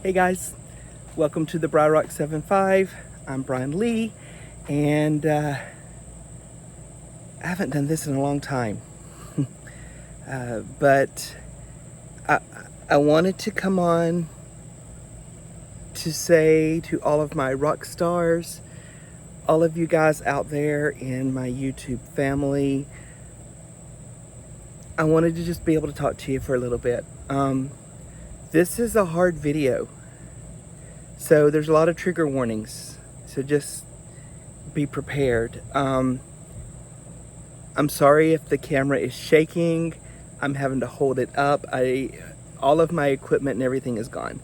Hey guys, welcome to the Bri Rock 7.5. I'm Brian Lee, and I haven't done this in a long time. But I wanted to come on to say to all of my rock stars, all of you guys out there in my YouTube family, I wanted to just be able to talk to you for a little bit. This is a hard video, so there's a lot of trigger warnings, so just be prepared. I'm sorry if the camera is shaking. I'm having to hold it up. All of my equipment and everything is gone.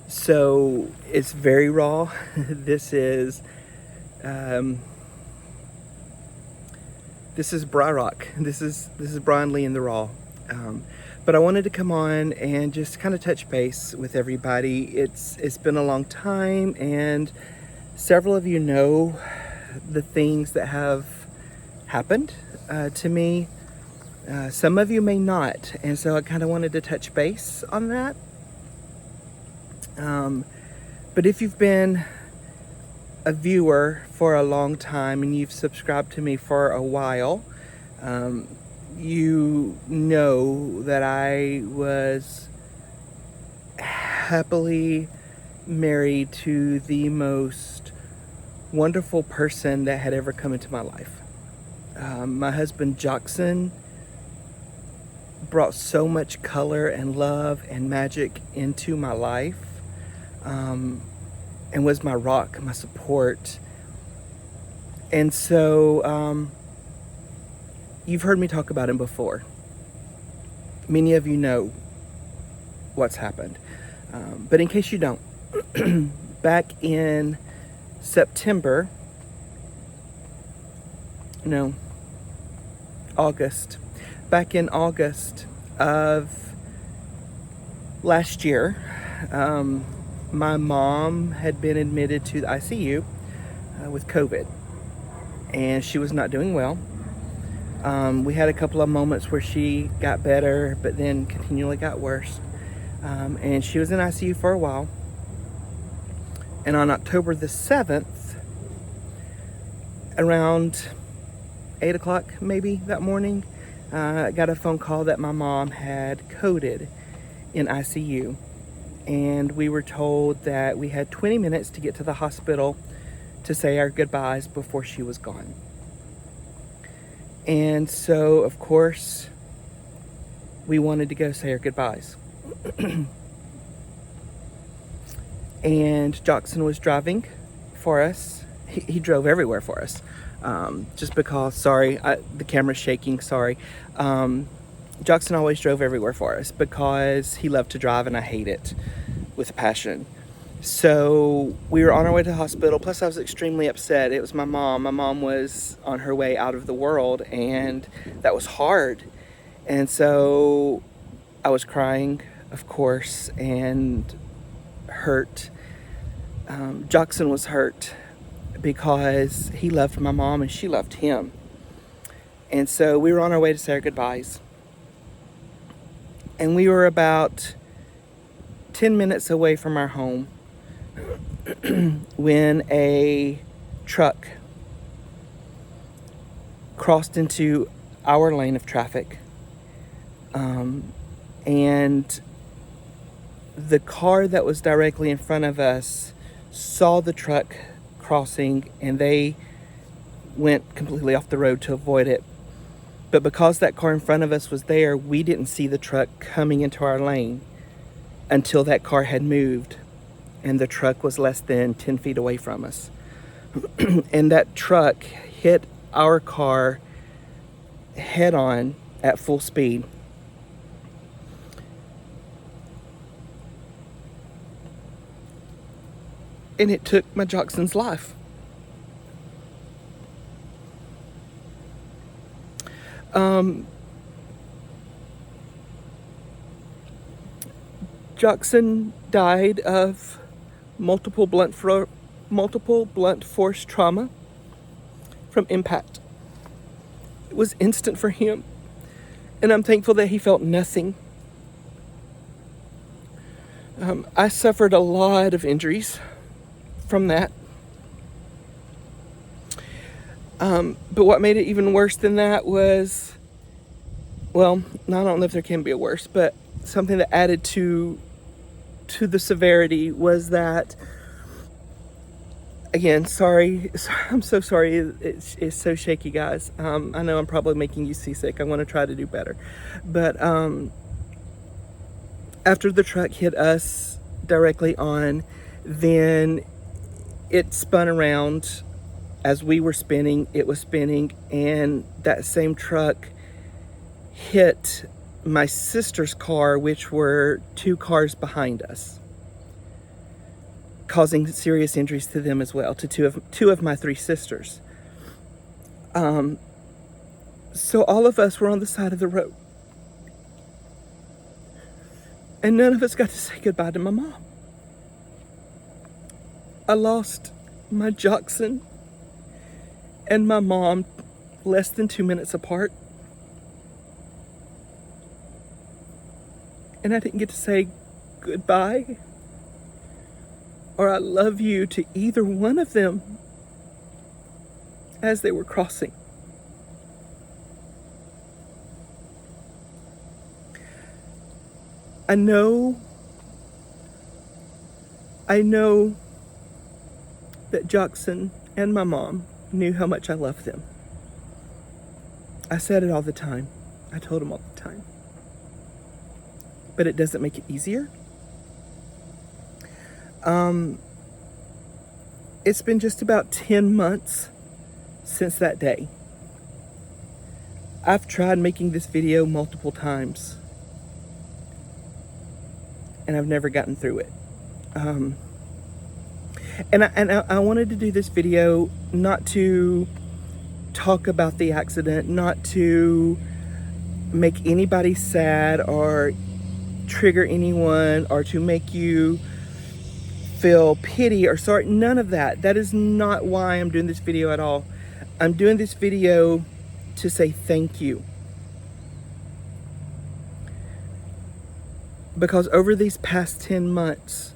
So it's very raw. This is Bri Rock. This is Brian Lee in the raw. But I wanted to come on and just kind of touch base with everybody. It's been a long time, and several of you know the things that have happened to me. Some of you may not, and so I kind of wanted to touch base on that. But if you've been a viewer for a long time and you've subscribed to me for a while, you know that I was happily married to the most wonderful person that had ever come into my life. My husband Jackson brought so much color and love and magic into my life, and was my rock, my support. And so you've heard me talk about him before. Many of you know what's happened, but in case you don't, back in August of last year, my mom had been admitted to the ICU with COVID, and she was not doing well. We had a couple of moments where she got better, but then continually got worse. And she was in ICU for a while. And on October the 7th, around 8 o'clock maybe that morning, I got a phone call that my mom had coded in ICU. And we were told that we had 20 minutes to get to the hospital to say our goodbyes before she was gone. And so, of course, we wanted to go say our goodbyes. And Jackson was driving for us. He drove everywhere for us. Just because, the camera's shaking, sorry. Jackson always drove everywhere for us because he loved to drive, and I hate it with a passion. So we were on our way to the hospital. Plus, I was extremely upset. It was my mom. My mom was on her way out of the world, and that was hard. And so I was crying, of course, and hurt. Jackson was hurt because he loved my mom and she loved him. And so we were on our way to say our goodbyes. And we were about 10 minutes away from our home when a truck crossed into our lane of traffic. And the car that was directly in front of us saw the truck crossing, and they went completely off the road to avoid it. But because that car in front of us was there, we didn't see the truck coming into our lane until that car had moved and the truck was less than 10 feet away from us. And that truck hit our car head on at full speed. And it took my Jackson's life. Jackson died of multiple blunt force trauma from impact. It was instant for him, and I'm thankful that he felt nothing. I suffered a lot of injuries from that. But what made it even worse than that was, well, I don't know if there can be a worse, but something that added to the severity was that, again, sorry, I'm so sorry, it's so shaky, guys. I know I'm probably making you seasick. I want to try to do better. But after the truck hit us directly on, then it spun around. As we were spinning, it was spinning, and that same truck hit my sister's car, which were 2 cars behind us, causing serious injuries to them as well, to two of my 3 sisters. So all of us were on the side of the road, and none of us got to say goodbye to my mom. I lost my Jockson and my mom less than 2 minutes apart. And I didn't get to say goodbye or I love you to either one of them as they were crossing. I know that Jockson and my mom knew how much I loved them. I said it all the time. I told them all the time. But it doesn't make it easier. It's been just about 10 months since that day. I've tried making this video multiple times, and I've never gotten through it. And I wanted to do this video not to talk about the accident, not to make anybody sad or trigger anyone or to make you feel pity or sorry. None of that. That is not why I'm doing this video at all. I'm doing this video to say thank you. Because over these past 10 months,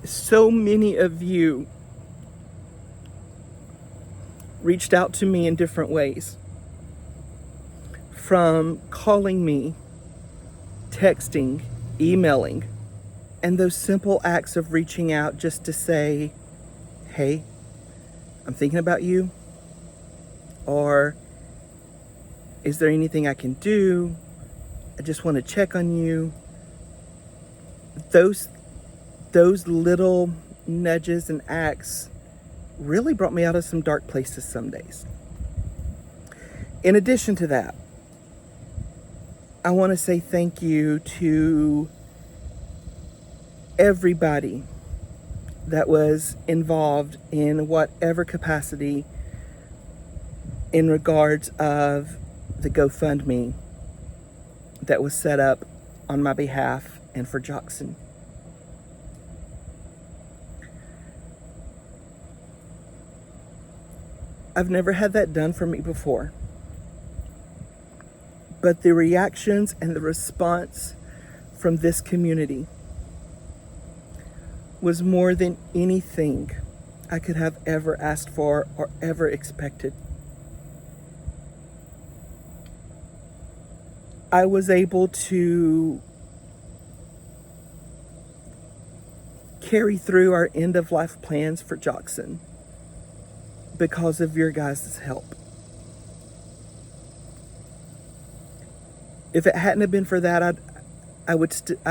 so many of you reached out to me in different ways. From calling me, texting, emailing, and those simple acts of reaching out just to say, hey, I'm thinking about you, or is there anything I can do? I just want to check on you. Those little nudges and acts really brought me out of some dark places some days. In addition to that, I want to say thank you to everybody that was involved in whatever capacity in regards of the GoFundMe that was set up on my behalf and for Jockson. I've never had that done for me before. But the reactions and the response from this community was more than anything I could have ever asked for or ever expected. I was able to carry through our end of life plans for Jockson because of your guys' help. If it hadn't have been for that, I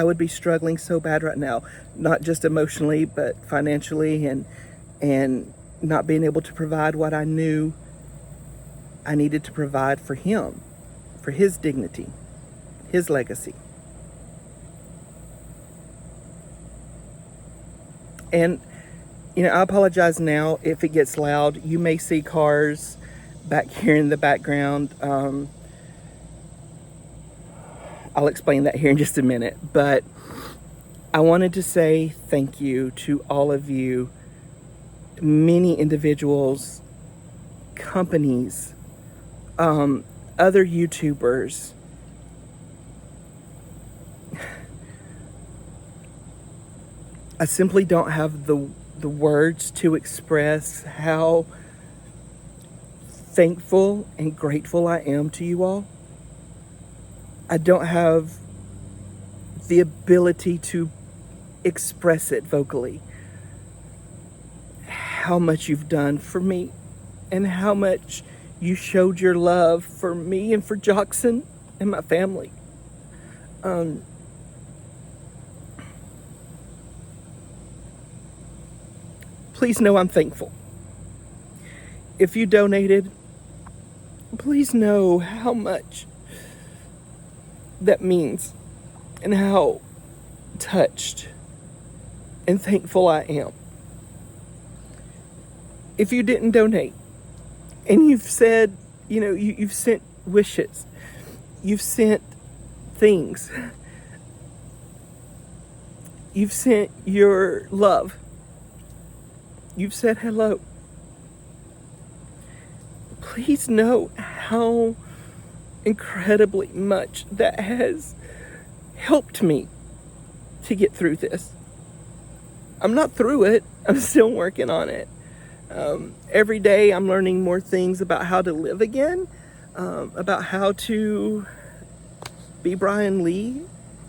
would be struggling so bad right now, not just emotionally, but financially, and not being able to provide what I knew I needed to provide for him, for his dignity, his legacy. And, I apologize now if it gets loud. You may see cars back here in the background. I'll explain that here in just a minute. But I wanted to say thank you to all of you, many individuals, companies, other YouTubers, I simply don't have the words to express how thankful and grateful I am to you all. I don't have the ability to express it vocally. How much you've done for me and how much you showed your love for me and for Jockson and my family. Please know I'm thankful. If you donated, please know how much that means and how touched and thankful I am. If you didn't donate and you've said, you've sent wishes, you've sent things, you've sent your love, you've said hello, please know how incredibly much that has helped me to get through this. I'm not through it. I'm still working on it. Every day I'm learning more things about how to live again, about how to be Brian Lee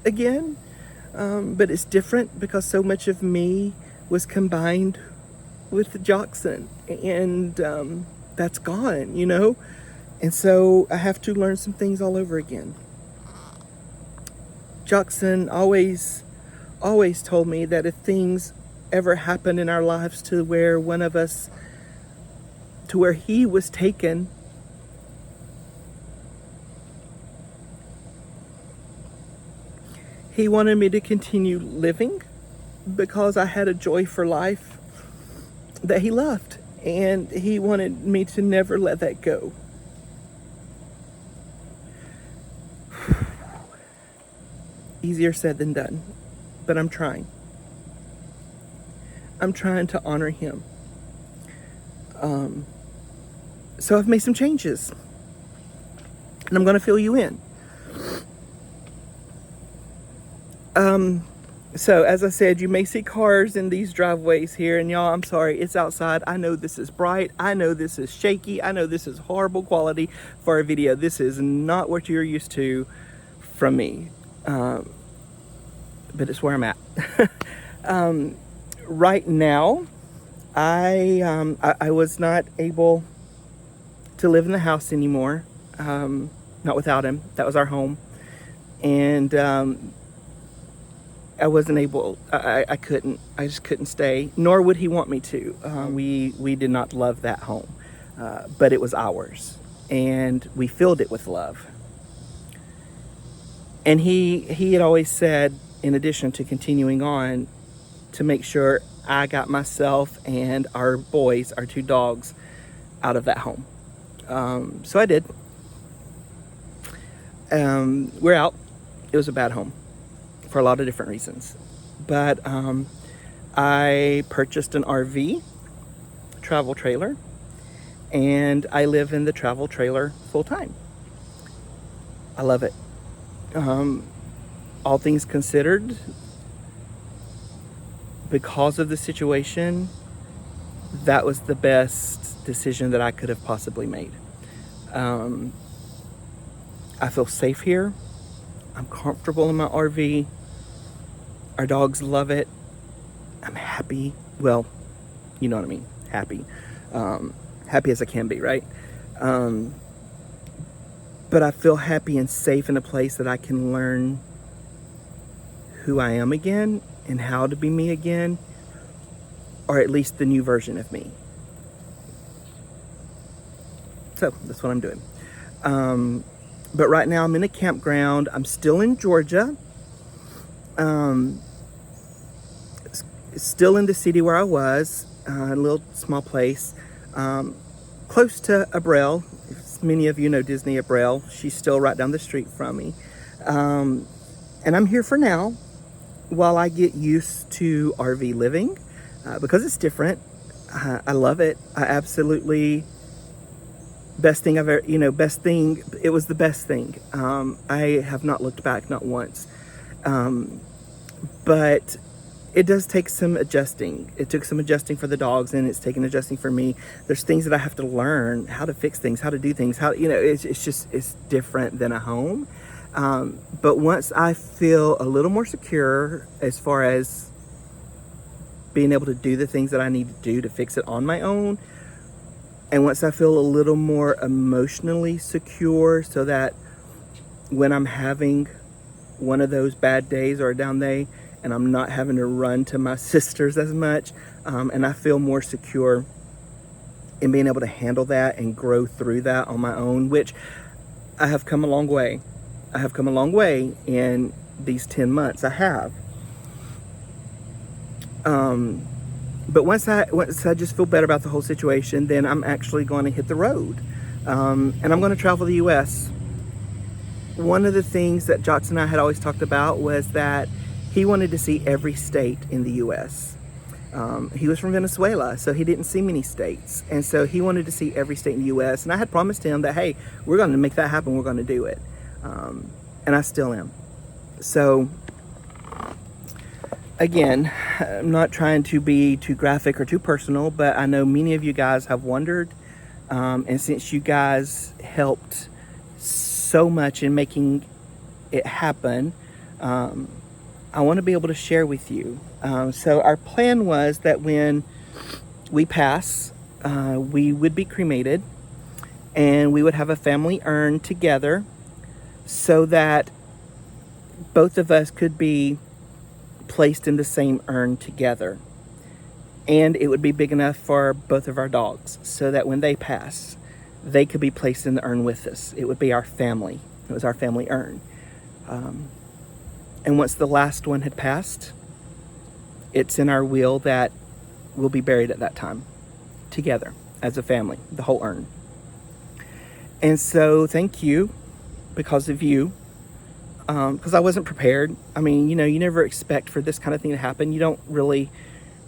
again. But it's different because so much of me was combined with Jockson, and that's gone, And so I have to learn some things all over again. Jockson always told me that if things ever happened in our lives to where one of us, to where he was taken, he wanted me to continue living because I had a joy for life that he loved, and he wanted me to never let that go. Easier said than done, but I'm trying. I'm trying to honor him. So I've made some changes, and I'm going to fill you in. So as I said, you may see cars in these driveways here, and y'all, I'm sorry, it's outside. I know this is bright. I know this is shaky. I know this is horrible quality for a video. This is not what you're used to from me. But it's where I'm at. Right now, I was not able to live in the house anymore. Not without him. That was our home. And I wasn't able, I couldn't, I just couldn't stay, nor would he want me to. We did not love that home, but it was ours, and we filled it with love. And he had always said, in addition to continuing on, to make sure I got myself and our boys, our two dogs, out of that home. So I did. We're out. It was a bad home for a lot of different reasons. But I purchased an RV, travel trailer, and I live in the travel trailer full time. I love it. All things considered, because of the situation, that was the best decision that I could have possibly made. I feel safe here. I'm comfortable in my RV. Our dogs love it. I'm happy. Well, you know what I mean. Happy. Happy as I can be, right? But I feel happy and safe in a place that I can learn who I am again and how to be me again, or at least the new version of me. So that's what I'm doing. But right now I'm in a campground. I'm still in Georgia. Still in the city where I was, a little small place, close to Abrel. Many of you know Disney Abrel. She's still right down the street from me. And I'm here for now while I get used to RV living, because it's different. I love it. I absolutely, best thing I've ever, it was the best thing. I have not looked back, not once. But it does take some adjusting. It took some adjusting for the dogs, and it's taken adjusting for me. There's things that I have to learn, how to fix things, how to do things, how, it's different than a home. But once I feel a little more secure as far as being able to do the things that I need to do to fix it on my own, and once I feel a little more emotionally secure, so that when I'm having one of those bad days or a down day, and I'm not having to run to my sisters as much, and I feel more secure in being able to handle that and grow through that on my own, which I have come a long way. I have come a long way in these 10 months. I have. But once I just feel better about the whole situation, then I'm actually going to hit the road. And I'm going to travel the U.S. One of the things that Jox and I had always talked about was that he wanted to see every state in the U.S. He was from Venezuela, so he didn't see many states. And so he wanted to see every state in the U.S. And I had promised him that, hey, we're going to make that happen. We're going to do it. And I still am. So, again, I'm not trying to be too graphic or too personal, but I know many of you guys have wondered. And since you guys helped so much in making it happen, I want to be able to share with you. So our plan was that when we pass, we would be cremated, and we would have a family urn together, so that both of us could be placed in the same urn together. And it would be big enough for both of our dogs, so that when they pass, they could be placed in the urn with us. It would be our family. It was our family urn. And once the last one had passed, it's in our will that we'll be buried at that time together as a family, the whole urn. And so thank you, because of you, because I wasn't prepared. I mean, you never expect for this kind of thing to happen. You don't really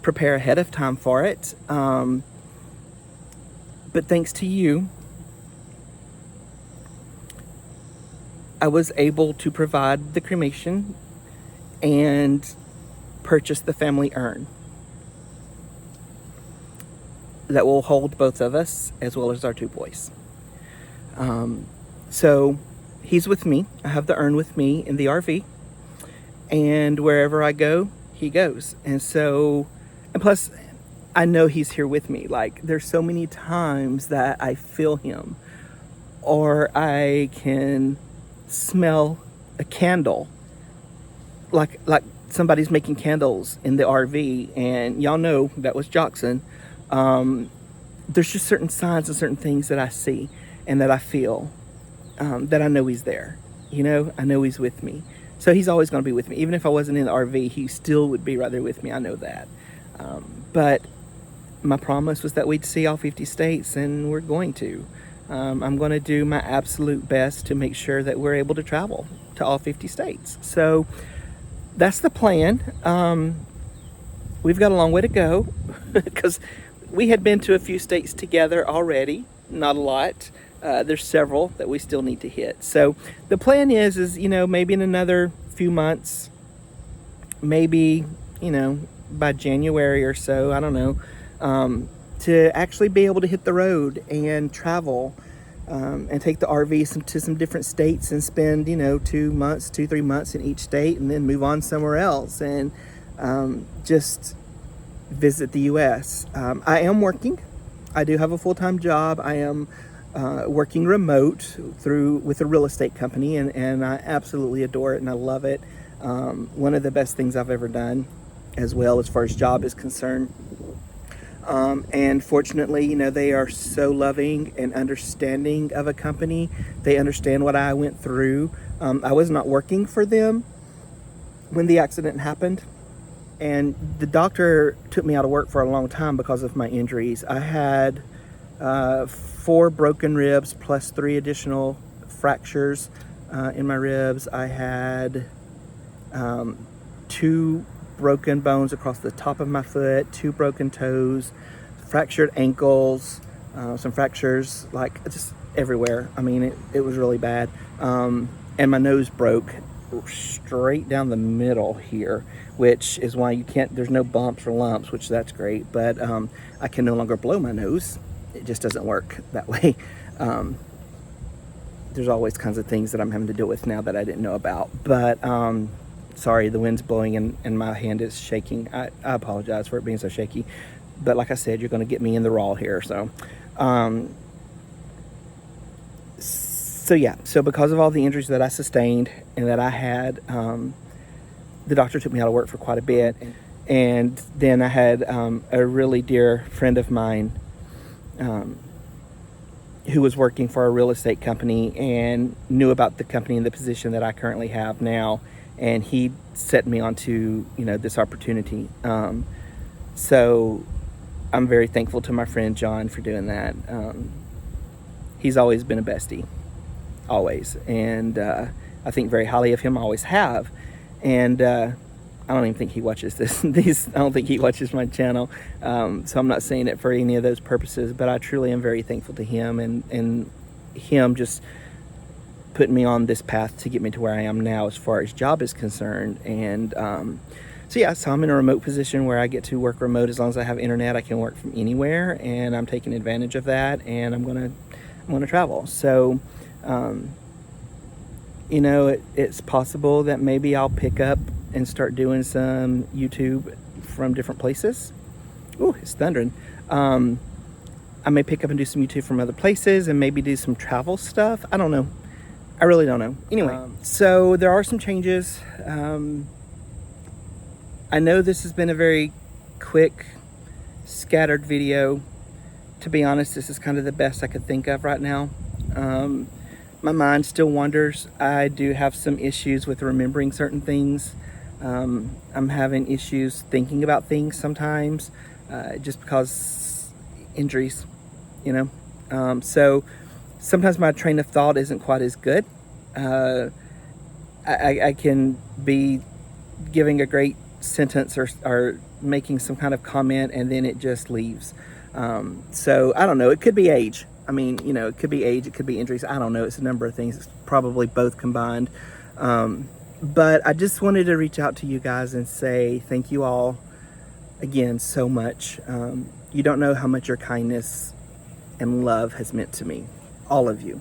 prepare ahead of time for it. But thanks to you, I was able to provide the cremation and purchase the family urn that will hold both of us as well as our two boys. So he's with me. I have the urn with me in the RV, and wherever I go, he goes. And plus, I know he's here with me. Like, there's so many times that I feel him, or I can smell a candle, like somebody's making candles in the RV, and y'all know that was Joxon. There's just certain signs and certain things that I see and that I feel, that I know he's there. I know he's with me. So he's always going to be with me. Even if I wasn't in the RV, he still would be right there with me. I know that. But my promise was that we'd see all 50 states, and we're going to. I'm going to do my absolute best to make sure that we're able to travel to all 50 states. So that's the plan. We've got a long way to go because we had been to a few states together already. Not a lot. There's several that we still need to hit. So the plan is maybe in another few months, maybe, by January or so, I don't know, to actually be able to hit the road and travel, and take the RV to some different states and spend, 2 months, 3 months in each state, and then move on somewhere else and just visit the U.S. I am working. I do have a full-time job. I am working remote with a real estate company, and I absolutely adore it, and I love it. One of the best things I've ever done, as well, as far as job is concerned. And fortunately, they are so loving and understanding of a company. They understand what I went through. I was not working for them when the accident happened, and the doctor took me out of work for a long time because of my injuries. I had 4 broken ribs plus 3 additional fractures in my ribs. I had 2 broken bones across the top of my foot, 2 broken toes, fractured ankles, some fractures just everywhere. I mean, it was really bad. And my nose broke straight down the middle here, which is why you can't, there's no bumps or lumps, which that's great, but I can no longer blow my nose. It just doesn't work that way. There's always kinds of things that I'm having to deal with now that I didn't know about. But sorry, the wind's blowing and my hand is shaking. I apologize for it being so shaky. But like I said, you're going to get me in the raw here. So yeah, so because of all the injuries that I sustained and that I had, the doctor took me out of work for quite a bit. And then I had a really dear friend of mine who was working for a real estate company and knew about the company and the position that I currently have now. And he set me onto, this opportunity. So I'm very thankful to my friend John for doing that. He's always been a bestie, always. And I think very highly of him, I always have. And I don't even think he watches this. I don't think he watches my channel. So I'm not saying it for any of those purposes, but I truly am very thankful to him and him just putting me on this path to get me to where I am now as far as job is concerned. And so I'm in a remote position where I get to work remote. As long as I have internet, I can work from anywhere, and I'm taking advantage of that, and I'm gonna travel. So it's possible that maybe I'll pick up and start doing some YouTube from different places. Ooh, it's thundering. I may pick up and do some YouTube from other places and maybe do some travel stuff. I don't know. I really don't know. Anyway, so there are some changes. I know this has been a very quick, scattered video. To be honest, this is kind of the best I could think of right now. My mind still wanders. I do have some issues with remembering certain things. I'm having issues thinking about things sometimes, just because injuries, so sometimes my train of thought isn't quite as good. I can be giving a great sentence or making some kind of comment and then it just leaves. So I don't know, it could be age. I mean, it could be age, it could be injuries. I don't know. It's a number of things. It's probably both combined. But I just wanted to reach out to you guys and say thank you all again so much. You don't know how much your kindness and love has meant to me, all of you.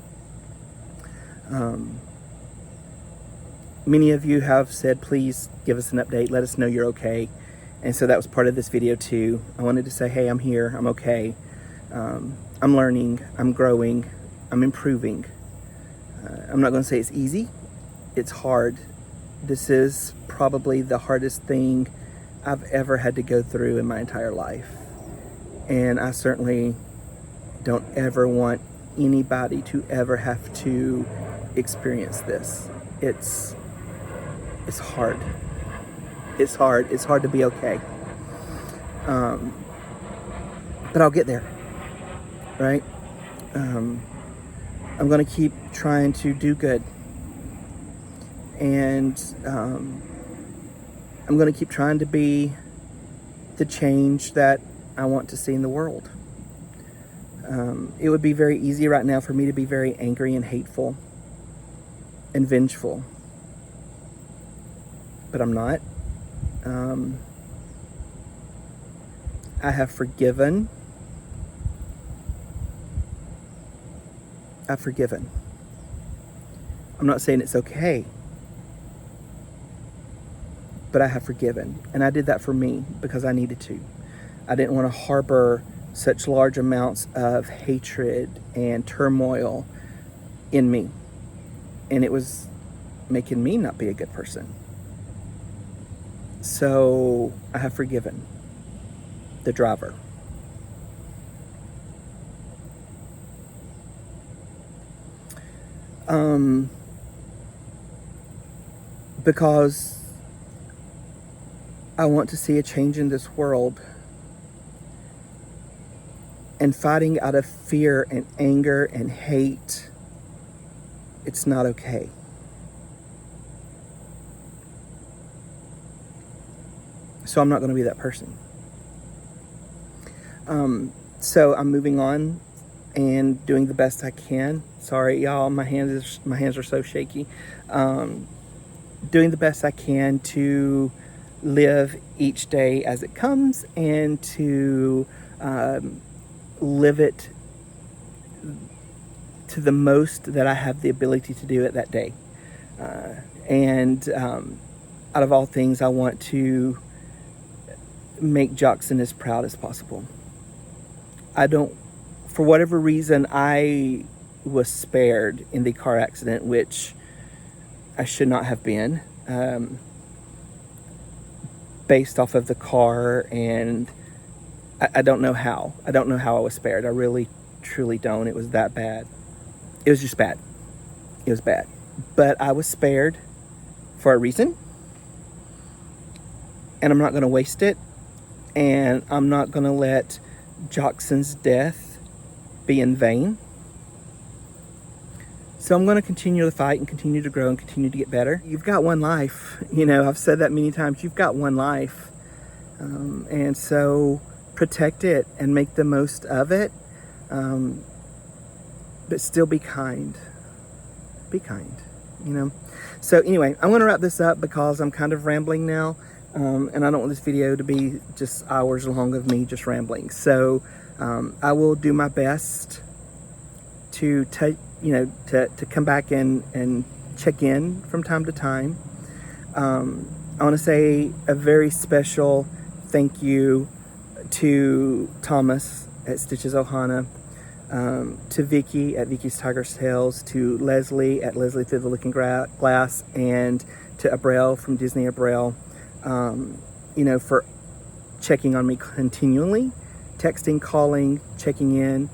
Many of you have said, please give us an update, let us know you're okay. And so that was part of this video too. I wanted to say, hey, I'm here, I'm okay. I'm learning, I'm growing, I'm improving. I'm not gonna say it's easy, it's hard. This is probably the hardest thing I've ever had to go through in my entire life. And I certainly don't ever want anybody to ever have to experience this. It's hard. It's hard. It's hard to be okay. But I'll get there, right? I'm gonna keep trying to do good. And I'm going to keep trying to be the change that I want to see in the world. It would be very easy right now for me to be very angry and hateful and vengeful. But I'm not. I have forgiven. I've forgiven. I'm not saying it's okay. But I have forgiven. And I did that for me because I needed to. I didn't want to harbor such large amounts of hatred and turmoil in me. And it was making me not be a good person. So I have forgiven the driver. Because I want to see a change in this world. And fighting out of fear and anger and hate, it's not okay. So I'm not going to be that person. So I'm moving on and doing the best I can. Sorry, y'all, my hands are so shaky. Doing the best I can to live each day as it comes and to live it to the most that I have the ability to do it that day. And out of all things, I want to make Joxon as proud as possible. For whatever reason, I was spared in the car accident, which I should not have been, based off of the car, and I don't know how. I don't know how I was spared. I really, truly don't. It was that bad. It was just bad. It was bad. But I was spared for a reason, and I'm not going to waste it, and I'm not going to let Joxon's death be in vain. So I'm going to continue to fight and continue to grow and continue to get better. You've got one life. You know, I've said that many times. You've got one life. And so protect it and make the most of it. But still be kind. Be kind, you know. So anyway, I'm going to wrap this up because I'm kind of rambling now. And I don't want this video to be just hours long of me just rambling. So I will do my best to come back and check in from time to time. I want to say a very special thank you to Thomas at Stitches Ohana, to Vicky at Vicky's Tiger's Tales, to Leslie at Leslie Through the Looking Glass, and to Abrel from Disney Abrel, for checking on me continually, texting, calling, checking in,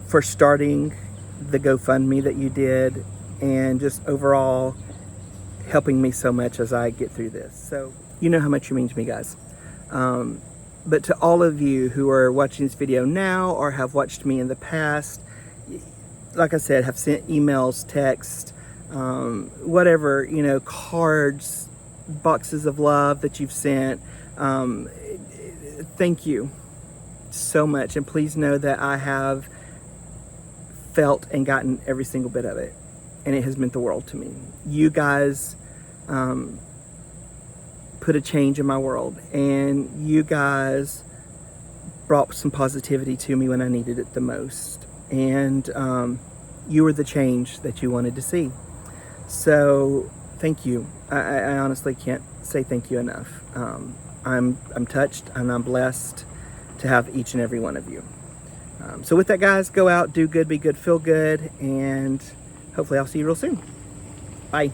for starting the GoFundMe that you did, and just overall helping me so much as I get through this. So you know how much you mean to me, guys. But to all of you who are watching this video now or have watched me in the past, like I said, have sent emails, text, whatever, cards, boxes of love that you've sent, thank you so much. And please know that I have felt and gotten every single bit of it, and it has meant the world to me. You guys put a change in my world, and you guys brought some positivity to me when I needed it the most, and you were the change that you wanted to see. So thank you. I honestly can't say thank you enough. I'm touched, and I'm blessed to have each and every one of you. So with that, guys, go out, do good, be good, feel good, and hopefully I'll see you real soon. Bye.